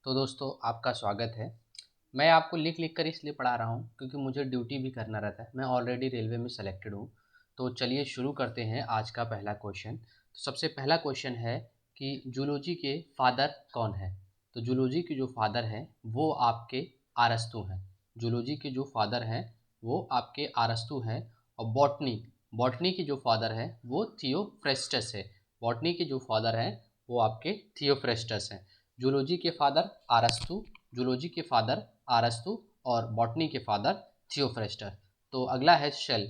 तो दोस्तों आपका स्वागत है। मैं आपको लिख लिख कर इसलिए पढ़ा रहा हूँ क्योंकि मुझे ड्यूटी भी करना रहता है। मैं ऑलरेडी रेलवे में सेलेक्टेड हूँ। तो चलिए शुरू करते हैं आज का पहला क्वेश्चन। तो सबसे पहला क्वेश्चन है कि जूलॉजी के फादर कौन है। तो जूलॉजी के जो फादर हैं वो आपके अरस्तू हैं। जूलॉजी के जो फादर हैं वो आपके अरस्तू हैं। और बॉटनी बॉटनी के जो फादर हैं वो थियोफ्रेस्टस है। बॉटनी के जो फादर हैं वो आपके थियोफ्रेस्टस हैं। जूलॉजी के फादर अरस्तू, जूलॉजी के फादर अरस्तू और बॉटनी के फादर थियोफ्रेस्टर। तो अगला है सेल।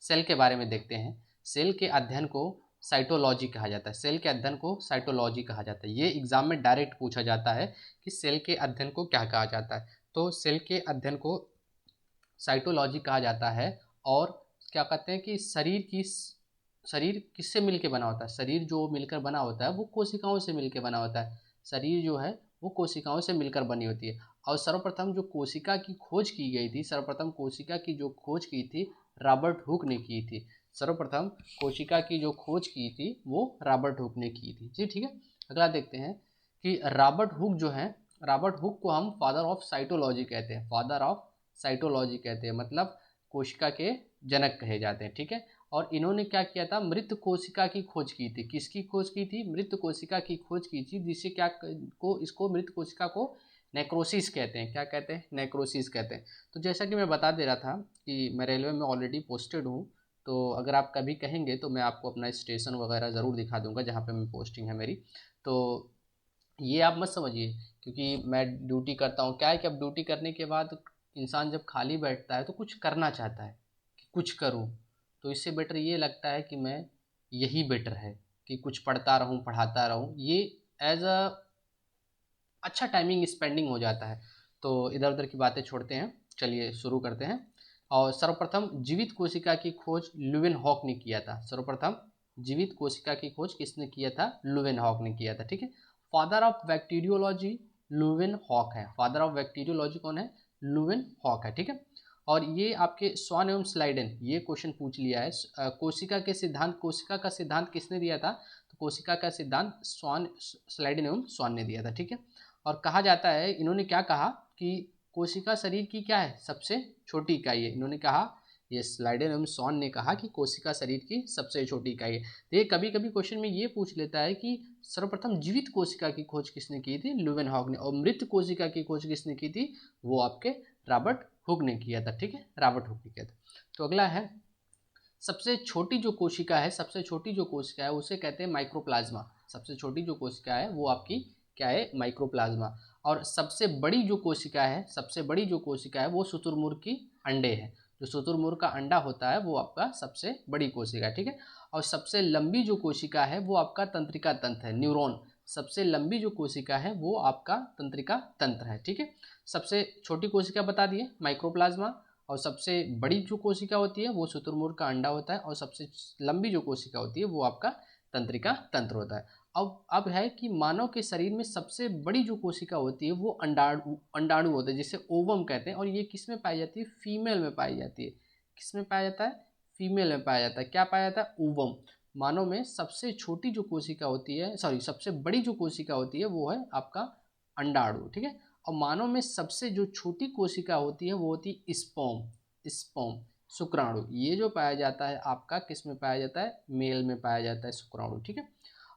सेल के बारे में देखते हैं। सेल के अध्ययन को साइटोलॉजी कहा जाता है। सेल के अध्ययन को साइटोलॉजी कहा जाता है। ये एग्जाम में डायरेक्ट पूछा जाता है कि सेल के अध्ययन को क्या कहा जाता है। तो सेल के अध्ययन को साइटोलॉजी कहा जाता है। और क्या कहते हैं कि शरीर किससे मिलकर बना होता है। शरीर जो मिलकर बना होता है वो कोशिकाओं से मिलकर बना होता है। शरीर जो है वो कोशिकाओं से मिलकर बनी होती है। और सर्वप्रथम जो कोशिका की खोज की गई थी, सर्वप्रथम कोशिका की जो खोज की थी रॉबर्ट हुक ने की थी। सर्वप्रथम कोशिका की जो खोज की थी वो रॉबर्ट हुक ने की थी। जी ठीक है। अगला देखते हैं कि रॉबर्ट हुक जो है, रॉबर्ट हुक को हम फादर ऑफ साइटोलॉजी कहते हैं। फादर ऑफ साइटोलॉजी कहते हैं, मतलब कोशिका के जनक कहे जाते हैं। ठीक है। और इन्होंने क्या किया था, मृत कोशिका की खोज की थी। किसकी खोज की थी? मृत कोशिका की खोज की थी, जिससे क्या को इसको मृत कोशिका को नेक्रोसिस कहते हैं। क्या कहते हैं? नेक्रोसिस कहते हैं। तो जैसा कि मैं बता दे रहा था कि मैं रेलवे में ऑलरेडी पोस्टेड हूँ। तो अगर आप कभी कहेंगे तो मैं आपको अपना स्टेशन वगैरह ज़रूर दिखा दूंगा जहाँ पे मैं पोस्टिंग है मेरी। तो ये आप मत समझिए क्योंकि मैं ड्यूटी करता हूँ। क्या है कि अब ड्यूटी करने के बाद इंसान जब खाली बैठता है तो कुछ करना चाहता है कि कुछ करूँ। तो इससे बेटर ये लगता है कि मैं यही बेटर है कि कुछ पढ़ता रहूँ, पढ़ाता रहूँ। ये एज अ अच्छा टाइमिंग स्पेंडिंग हो जाता है। तो इधर उधर की बातें छोड़ते हैं, चलिए शुरू करते हैं। और सर्वप्रथम जीवित कोशिका की खोज लुवेनहॉक ने किया था। सर्वप्रथम जीवित कोशिका की खोज किसने किया था? लुवेनहॉक ने किया था। ठीक है। फादर ऑफ बैक्टीरियोलॉजी लुवेनहॉक है। फादर ऑफ बैक्टीरियोलॉजी कौन है? लुवेनहॉक है। ठीक है। और ये आपके स्वान एवं स्लाइडेन ये क्वेश्चन पूछ लिया है। कोशिका के सिद्धांत, कोशिका का सिद्धांत किसने दिया था? तो कोशिका का सिद्धांत स्वान, स्लाइडेन एवं स्वान ने दिया था। ठीक है। और कहा जाता है, इन्होंने क्या कहा कि कोशिका शरीर की क्या है? सबसे छोटी इकाई है। इन्होंने कहा, ये स्लाइडेन एवं स्वान ने कहा कि कोशिका शरीर की सबसे छोटी इकाई है। तो ये कभी कभी क्वेश्चन में ये पूछ लेता है कि सर्वप्रथम जीवित कोशिका की खोज किसने की थी? लुवेनहॉक ने। और मृत कोशिका की खोज किसने की थी? वो आपके रॉबर्ट हुक ने किया था। ठीक है। रॉबर्ट हुक ने किया था। तो अगला है, सबसे छोटी जो कोशिका है, सबसे छोटी जो कोशिका है उसे कहते हैं माइक्रोप्लाज्मा। सबसे छोटी जो कोशिका है वो आपकी क्या है? माइक्रोप्लाज्मा। और सबसे बड़ी जो कोशिका है, सबसे बड़ी जो कोशिका है वो शुतुरमुर्ग की अंडे है। जो शुतुरमुर्ग का अंडा होता है वो आपका सबसे बड़ी कोशिका है। ठीक है। और सबसे लंबी जो कोशिका है वो आपका तंत्रिका तंत्र है, न्यूरॉन। सबसे लंबी जो कोशिका है वो आपका तंत्रिका तंत्र है। ठीक है। सबसे छोटी कोशिका बता दिए माइक्रोप्लाज्मा, और सबसे बड़ी जो कोशिका होती है वो शुतुरमुर्ग का अंडा होता है, और सबसे लंबी जो कोशिका होती है वो आपका तंत्रिका तंत्र होता है। अब है कि मानव के शरीर में सबसे बड़ी जो कोशिका होती है वो अंडाणु होता है, जिसे ओवम कहते हैं। और ये किस में पाई जाती है? फीमेल में पाई जाती है। किस में पाया जाता है? फीमेल में पाया जाता है। क्या पाया जाता है? ओवम। मानव में सबसे छोटी जो कोशिका होती है, सॉरी, सबसे बड़ी जो कोशिका होती है वो है आपका अंडाणु। ठीक है। और मानव में सबसे जो छोटी कोशिका होती है वो होती है स्पर्म। स्पर्म, शुक्राणु। ये जो पाया जाता है आपका किस में पाया जाता है? मेल में पाया जाता है शुक्राणु। ठीक है।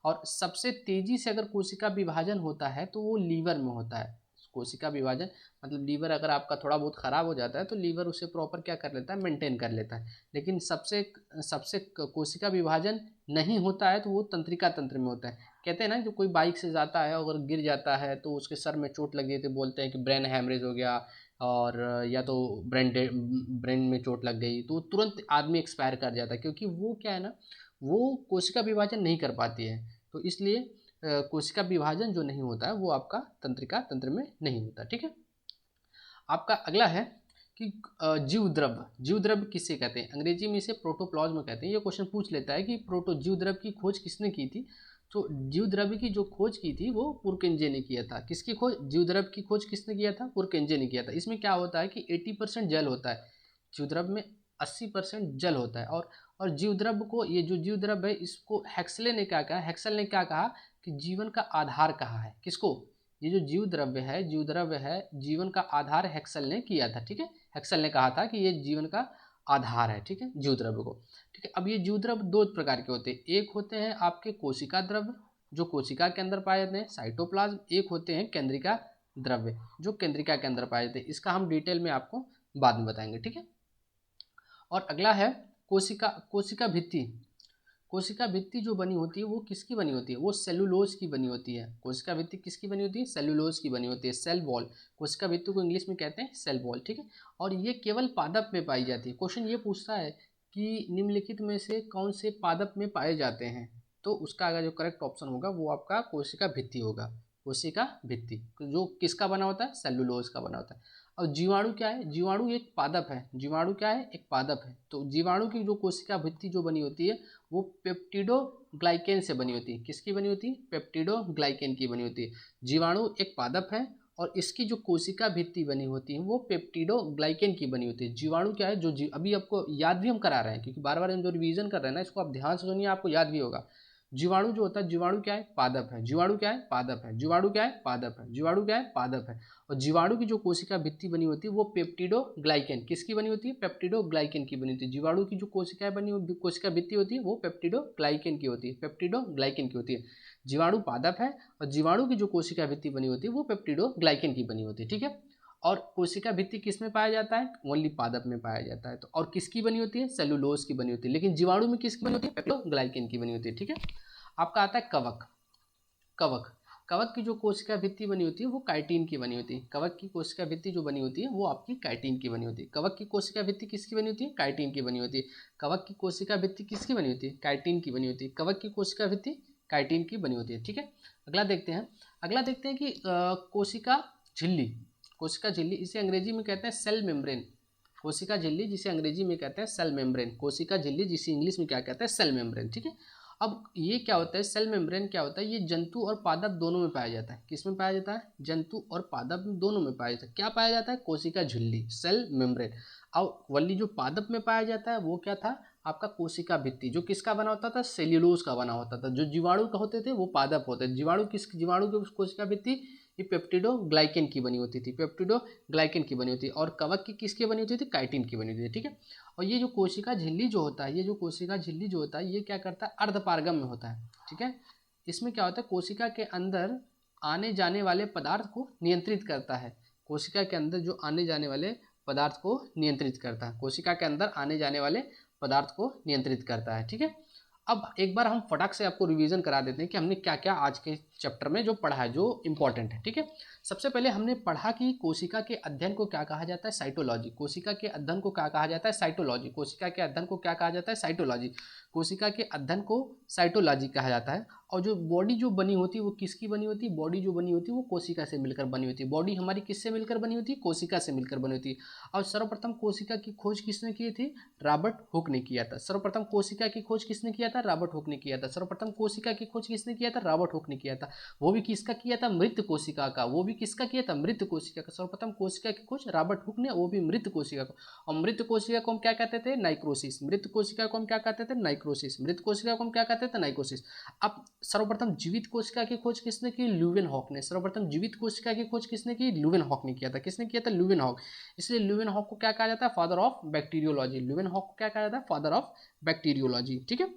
और सबसे तेजी से अगर कोशिका विभाजन होता है तो वो लीवर में होता है। कोशिका विभाजन मतलब लीवर अगर आपका थोड़ा बहुत खराब हो जाता है तो लीवर उसे प्रॉपर क्या कर लेता है? मेंटेन कर लेता है। लेकिन सबसे सबसे कोशिका विभाजन नहीं होता है तो वो तंत्रिका तंत्र में होता है। कहते हैं ना, जो कोई बाइक से जाता है अगर गिर जाता है तो उसके सर में चोट लगी तो बोलते हैं कि ब्रेन हैमरेज हो गया, और या तो ब्रेन में चोट लग गई, तो तुरंत आदमी एक्सपायर कर जाता है, क्योंकि वो क्या है ना, वो कोशिका विभाजन नहीं कर पाती है। तो इसलिए कोशिका विभाजन जो नहीं होता है वो आपका तंत्रिका तंत्र में नहीं होता। ठीक है। आपका अगला है कि जीव द्रव्य, जीव द्रव्य किसे कहते हैं? अंग्रेजी में इसे प्रोटोप्लाज्म कहते हैं। ये क्वेश्चन पूछ लेता है कि जीव द्रव्य की खोज किसने की थी? तो जीव द्रव्य की जो खोज की थी वो पुरकेंजे ने किया था। किसकी खोज? जीव द्रव्य की खोज किसने किया था? पुरकेंजे ने किया था। इसमें क्या होता है कि 80% जल होता है। जीव द्रव्य में 80% जल होता है। और जीव द्रव्य को, ये जो जीव द्रव्य है इसको हेक्सले ने क्या कहा? हेक्सल ने क्या कहा कि जीवन का आधार कहा है। किसको? ये जो जीव द्रव्य है, जीवन का आधार हेक्सल ने किया था, ठीक है। हेक्सल ने कहा था कि ये जीवन का आधार है, ठीक है, जीव द्रव्य को, ठीक है। अब ये जीव द्रव्य दो प्रकार के होते हैं, एक होते हैं आपके कोशिका द्रव्य जो कोशिका के अंदर पाए जाते हैं साइटोप्लाज्म, एक होते हैं केंद्रिका द्रव्य जो केंद्रिका के अंदर पाए जाते हैं। इसका हम डिटेल में आपको बाद में बताएंगे, ठीक है। और अगला है कोशिका भित्ति। कोशिका भित्ति जो बनी होती है वो किसकी बनी होती है, वो सेलुलोज की बनी होती है। कोशिका भित्ति किसकी बनी होती है, सेलुलोज की बनी होती है, सेल वॉल। कोशिका भित्ति को इंग्लिश में कहते हैं सेल वॉल, ठीक है। और ये केवल पादप में पाई जाती है। क्वेश्चन ये पूछता है कि निम्नलिखित में से कौन से पादप में पाए जाते हैं, तो उसका अगर जो करेक्ट ऑप्शन होगा वो आपका कोशिका भित्ति होगा। कोशिका भित्ति जो किसका बना होता है, सेलुलोज का बना होता है। और जीवाणु क्या है, जीवाणु एक पादप है। जीवाणु क्या है, एक पादप है। तो जीवाणु की जो कोशिका भित्ति जो बनी होती है वो पेप्टिडोग्लाइकेन से बनी होती है। किसकी बनी होती है, पेप्टिडोग्लाइकेन की बनी होती है। जीवाणु एक पादप है और इसकी जो कोशिका भित्ति बनी होती है वो पेप्टिडोग्लाइकेन की बनी होती है। जीवाणु क्या है, जो अभी आपको याद भी हम करा रहे हैं क्योंकि बार बार हम जो रिवीजन कर रहे हैं ना इसको आप ध्यान से सुनिए, आपको याद भी होगा। जीवाणु जो होता है, जीवाणु क्या है, पादप है। जीवाणु क्या है, पादप है। जीवाणु क्या है, पादप है। जीवाणु क्या है, पादप है। और जीवाणु की जो कोशिका भित्ति बनी होती है वो पेप्टिडोग्लाइकेन किसकी बनी होती है, पेप्टिडोग्लाइकेन की बनी होती है। जीवाणु की जो कोशिका भित्ति होती है वो पेप्टिडोग्लाइकेन की होती है, पेप्टिडोग्लाइकेन की होती है। जीवाणु पादप है और जीवाणु की जो कोशिका भित्ति बनी होती है वो पेप्टिडोग्लाइकेन की बनी होती है, ठीक है। और कोशिका भित्ति किस में पाया जाता है, ओनली पादप में पाया जाता है। तो और किसकी बनी होती है, सेलुलोज की बनी होती है। लेकिन जीवाणु में किसकी बनी होती है, पेप्टिडोग्लाइकेन की बनी होती है, ठीक है। आपका आता है कवक। कवक कवक की जो कोशिका भित्ति बनी होती है वो काइटिन की बनी होती है। कवक की कोशिका भित्ति जो बनी होती है वो आपकी काइटिन की बनी होती है। कवक की कोशिका भित्ति किसकी बनी होती है, काइटिन की बनी होती है। कवक की कोशिका भित्ति किसकी बनी होती है, काइटिन की बनी होती है। कवक की कोशिका भित्ति काइटिन की बनी होती है, ठीक है। अगला देखते हैं कि कोशिका झिल्ली। कोशिका झिल्ली इसे अंग्रेजी में कहते हैं सेल मेम्ब्रेन। कोशिका झिल्ली जिसे अंग्रेजी में कहते हैं सेल मेम्ब्रेन। कोशिका झिल्ली जिसे इंग्लिश में क्या कहते हैं, सेल मेम्ब्रेन, ठीक है। अब ये क्या होता है, सेल मेम्ब्रेन क्या होता है, ये जंतु और पादप दोनों में पाया जाता है। किस में पाया जाता है, जंतु और पादप दोनों में पाया जाता है। क्या पाया जाता है, कोशिका झिल्ली, सेल मेम्ब्रेन। अब वल्ली जो पादप में पाया जाता है वो क्या था, आपका कोशिका भित्ति जो किसका बना होता था, सेल्यूलोज का बना होता था। जो जीवाणु का होते थे वो पादप होते थे। जीवाणु की कोशिका भित्ति ये पेप्टिडोग्लाइकेन की बनी होती थी, पेप्टिडोग्लाइकेन की बनी होती है। और कवक की किसकी बनी होती थी, काइटिन की बनी होती थी, ठीक है। और ये जो कोशिका झिल्ली जो होता है, ये क्या करता है, अर्धपारगम में होता है, ठीक है। इसमें क्या होता है, कोशिका के अंदर आने जाने वाले पदार्थ को नियंत्रित करता है। कोशिका के अंदर जो आने जाने वाले पदार्थ को नियंत्रित करता है, कोशिका के अंदर आने जाने वाले पदार्थ को नियंत्रित करता है, ठीक है। अब एक बार हम फटाक से आपको रिवीजन करा देते हैं कि हमने क्या क्या आज के चैप्टर में जो पढ़ा है, जो इंपॉर्टेंट है, ठीक है। सबसे पहले हमने पढ़ा कि कोशिका के अध्ययन को क्या कहा जाता है, साइटोलॉजी। कोशिका के अध्ययन को क्या कहा जाता है, साइटोलॉजी। कोशिका के अध्ययन को क्या कहा जाता है, साइटोलॉजी। कोशिका के अध्ययन को साइटोलॉजी कहा जाता है। और जो बॉडी जो बनी होती है वो किसकी बनी होती है, बॉडी जो बनी होती है वो कोशिका से मिलकर बनी होती है। बॉडी हमारी किससे मिलकर बनी होती है, कोशिका से मिलकर बनी होती है। और सर्वप्रथम कोशिका की खोज किसने की थी, रॉबर्ट हुक ने किया था। सर्वप्रथम कोशिका की खोज किसने किया था, रॉबर्ट हुक ने किया था। सर्वप्रथम कोशिका की खोज किसने किया था, रॉबर्ट हुक ने किया था। वो भी किसका किया था, मृत कोशिका का। वो भी किसका किया था, मृत कोशिका का। सर्वप्रथम कोशिका की खोज रॉबर्ट हुक ने, वो भी मृत कोशिका को। और मृत कोशिका को हम क्या कहते थे, नाइक्रोसिस। मृत कोशिका को हम क्या कहते थे, नाइक्रोसिस। मृत कोशिका को हम क्या कहते थे, नाइक्रोसिस। अब सर्वप्रथम जीवित कोशिका की खोज किसने की, ल्यूवेनहॉक ने। सर्वप्रथम जीवित कोशिका की खोज किसने की, ल्यूवेनहॉक ने किया था। किसने किया था, ल्यूवेनहॉक। इसलिए ल्यूवेनहॉक को क्या कहा जाता है, फादर ऑफ बैक्टीरियोलॉजी। ल्यूवेनहॉक को क्या कहा जाता है, फादर ऑफ बैक्टीरियोलॉजी, ठीक है।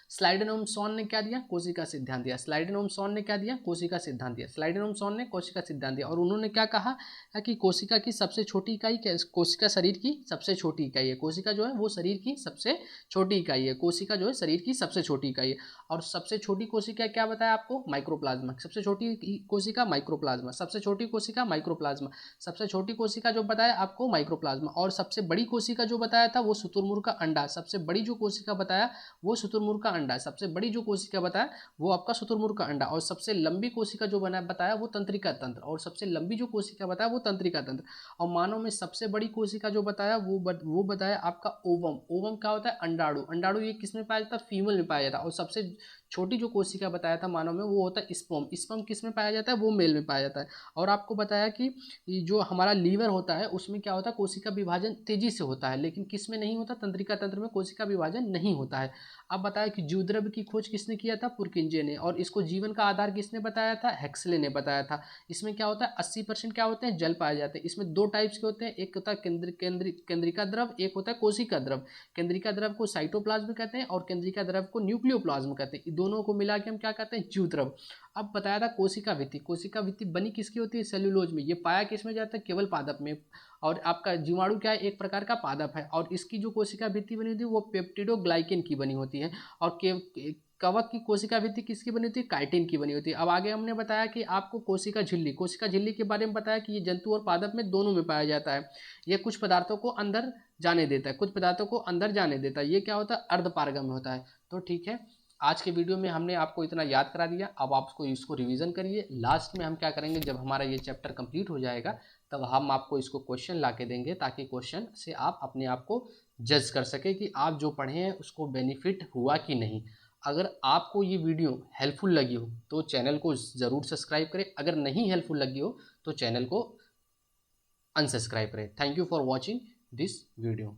स्लाइडेनोमसॉन ने क्या दिया, कोशिका सिद्धांत दिया। स्लाइडेनोमसॉन ने क्या दिया, कोशिका सिद्धांत दिया। स्लाइडेनोमसॉन ने कोशिका सिद्धांत दिया। और उन्होंने क्या कहा कि कोशिका की सबसे छोटी इकाई, कोशिका शरीर की सबसे छोटी इकाई है। कोशिका जो है वो शरीर की सबसे छोटी इकाई है। कोशिका जो है शरीर की सबसे छोटी इकाई है। और सबसे छोटी कोशिका क्या बताया आपको, माइक्रोप्लाज्मा। सबसे छोटी कोशिका माइक्रोप्लाज्मा, सबसे छोटी कोशिका माइक्रोप्लाज्मा, सबसे छोटी कोशिका जो बताया आपको माइक्रोप्लाज्मा। और सबसे बड़ी कोशिका जो बताया था वो शुतुरमुर्ग का अंडा। सबसे बड़ी जो कोशिका बताया वो शुतुरमुर्ग का अंडा। सबसे बड़ी जो कोशिका बताया वो आपका शुतुरमुर्ग का अंडा। और सबसे लंबी कोशिका जो बताया वो तंत्रिका तंत्र। और सबसे लंबी जो कोशिका बताया वो तंत्रिका तंत्र। और मानव में सबसे बड़ी कोशिका जो बताया वो बताया आपका ओवम। ओवम क्या होता है, अंडाणु। अंडाणु ये किस में पाया जाता है, फीमेल में पाया जाता है। और सबसे छोटी जो कोशिका बताया था मानव में वो होता है स्पर्म। स्पर्म किस में पाया जाता है? वो मेल में पाया जाता है। और आपको बताया कि ये जो हमारा लीवर होता है उसमें क्या होता है, कोशिका विभाजन तेजी से होता है, लेकिन किस में नहीं होता? तंत्रिका तंत्र में कोशिका विभाजन नहीं होता है। अब बताया कि जीवद्रव्य की खोज किसने किया था? पुरकिंजे ने। और इसको जीवन का आधार किसने बताया था? हेक्सले ने बताया था। इसमें क्या होता है, 80% क्या होते हैं? जल पाए जाते हैं। इसमें दो टाइप्स के होते हैं, एक होता है केंद्रिका द्रव, एक होता है कोशिका द्रव। केंद्रिका द्रव को साइटोप्लाज्म कहते हैं और केंद्रिका द्रव को न्यूक्लियोप्लाज्म कहते हैं। दोनों को मिला के हम क्या कहते हैं? जीव द्रव। अब बताया था कोशिका भित्ति। कोशिका भित्ति बनी किसकी होती है? सेल्यूलोज में। ये पाया किस में जाता है? केवल पादप में। और आपका जीवाणु क्या है? एक प्रकार का पादप है। और इसकी जो कोशिका भित्ति बनी होती है वो पेप्टिडोग्लाइकेन की बनी होती है। और कवक की कोशिका भित्ति किसकी बनी होती है? काइटिन की बनी होती है। अब आगे हमने बताया कि आपको कोशिका झिल्ली के बारे में बताया कि ये जंतु और पादप में दोनों में पाया जाता है। ये कुछ पदार्थों को अंदर जाने देता है, कुछ पदार्थों को अंदर जाने देता है। ये क्या होता है? अर्धपारगम्य होता है। तो ठीक है, आज के वीडियो में हमने आपको इतना याद करा दिया। अब आप इसको रिवीजन करिए। लास्ट में हम क्या करेंगे, जब हमारा ये चैप्टर कंप्लीट हो जाएगा तब हम आपको इसको क्वेश्चन ला के देंगे, ताकि क्वेश्चन से आप अपने आप को जज कर सके कि आप जो पढ़े हैं उसको बेनिफिट हुआ कि नहीं। अगर आपको ये वीडियो हेल्पफुल लगी हो तो चैनल को ज़रूर सब्सक्राइब करें, अगर नहीं हेल्पफुल लगी हो तो चैनल को अनसब्सक्राइब करें। Thank you for watching this video.